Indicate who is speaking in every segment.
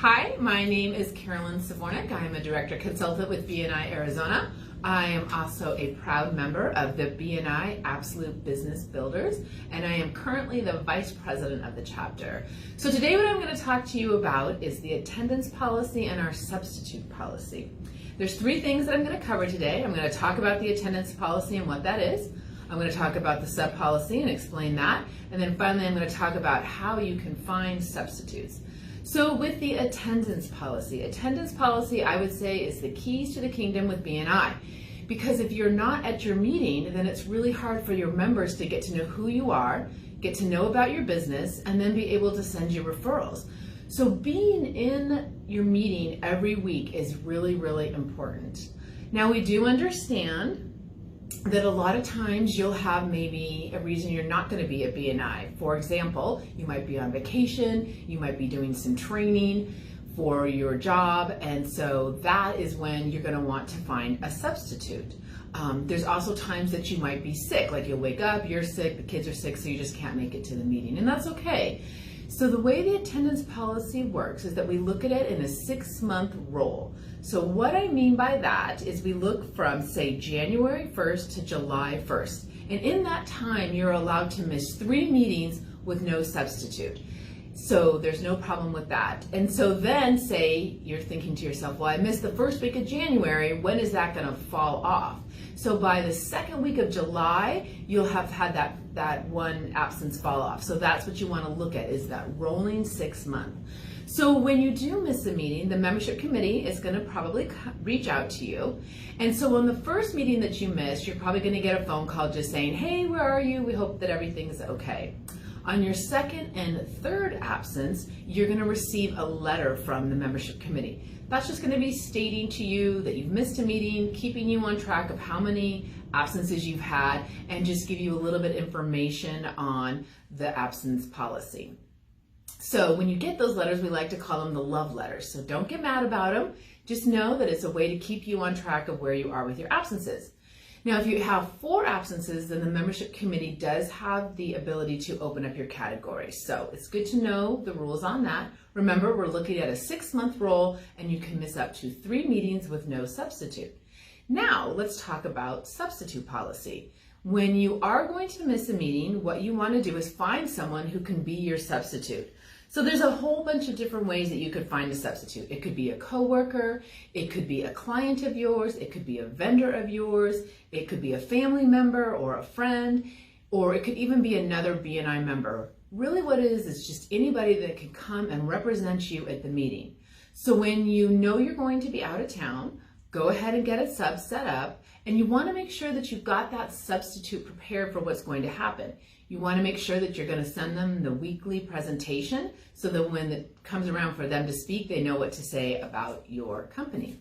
Speaker 1: Hi, my name is Carolyn Svorinic. I am a Director Consultant with BNI Arizona. I am also a proud member of the BNI Absolute Business Builders, and I am currently the Vice President of the chapter. So today what I'm going to talk to you about is the attendance policy and our substitute policy. There's three things that I'm going to cover today. I'm going to talk about the attendance policy and what that is. I'm going to talk about the sub policy and explain that. And then finally I'm going to talk about how you can find substitutes. So with the attendance policy I would say is the keys to the kingdom with BNI. Because if you're not at your meeting, then it's really hard for your members to get to know who you are, get to know about your business, and then be able to send you referrals. So being in your meeting every week is really, really important. Now we do understand that a lot of times you'll have maybe a reason you're not going to be at BNI. For example, you might be on vacation, you might be doing some training for your job, and so that is when you're going to want to find a substitute. There's also times that you might be sick, like you'll wake up, you're sick, the kids are sick, so you just can't make it to the meeting, and that's okay. So the way the attendance policy works is that we look at it in a 6-month roll. So what I mean by that is we look from, say, January 1st to July 1st. And in that time, you're allowed to miss 3 meetings with no substitute. So there's no problem with that. And so then, say, you're thinking to yourself, well, I missed the first week of January, when is that going to fall off? So by the second week of July, you'll have had that one absence fall off. So that's what you want to look at, is that rolling 6 month. So when you do miss a meeting, the membership committee is going to probably reach out to you. And so on the first meeting that you missed, you're probably going to get a phone call just saying, hey, where are you? We hope that everything's okay. On your second and third absence, you're going to receive a letter from the membership committee. That's just going to be stating to you that you've missed a meeting, keeping you on track of how many absences you've had, and just give you a little bit of information on the absence policy. So when you get those letters, we like to call them the love letters. So don't get mad about them. Just know that it's a way to keep you on track of where you are with your absences. Now, if you have 4 absences, then the membership committee does have the ability to open up your category. So it's good to know the rules on that. Remember, we're looking at a 6-month roll, and you can miss up to 3 meetings with no substitute. Now, let's talk about substitute policy. When you are going to miss a meeting, what you want to do is find someone who can be your substitute. So there's a whole bunch of different ways that you could find a substitute. It could be a coworker, it could be a client of yours, it could be a vendor of yours, it could be a family member or a friend, or it could even be another BNI member. Really what it is just anybody that can come and represent you at the meeting. So when you know you're going to be out of town, go ahead and get a sub set up, and you want to make sure that you've got that substitute prepared for what's going to happen. You want to make sure that you're going to send them the weekly presentation so that when it comes around for them to speak, they know what to say about your company.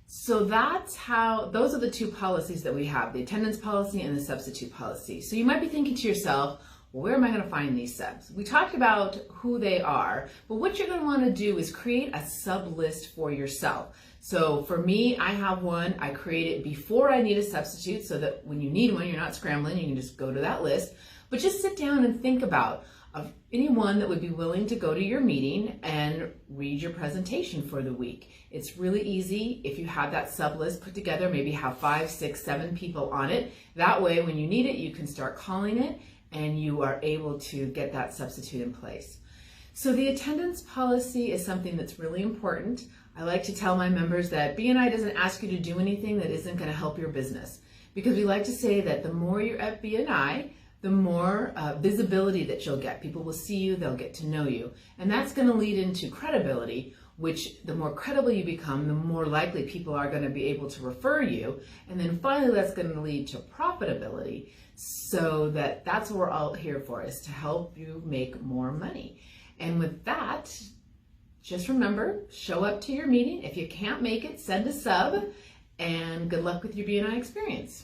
Speaker 1: So those are the 2 policies that we have, the attendance policy and the substitute policy. So you might be thinking to yourself, well, where am I going to find these subs? We talked about who they are, but what you're going to want to do is create a sub list for yourself. So for me, I have one. I create it before I need a substitute so that when you need one, you're not scrambling. You can just go to that list. But just sit down and think about anyone that would be willing to go to your meeting and read your presentation for the week. It's really easy if you have that sub list put together, maybe have 5, 6, 7 people on it. That way, when you need it, you can start calling it and you are able to get that substitute in place. So the attendance policy is something that's really important. I like to tell my members that BNI doesn't ask you to do anything that isn't going to help your business, because we like to say that the more you're at BNI, the more visibility that you'll get. People will see you, they'll get to know you, and that's going to lead into credibility, which the more credible you become, the more likely people are going to be able to refer you, and then finally that's going to lead to profitability. So that's what we're all here for, is to help you make more money. And with that, just remember, show up to your meeting. If you can't make it, send a sub, and good luck with your BNI experience.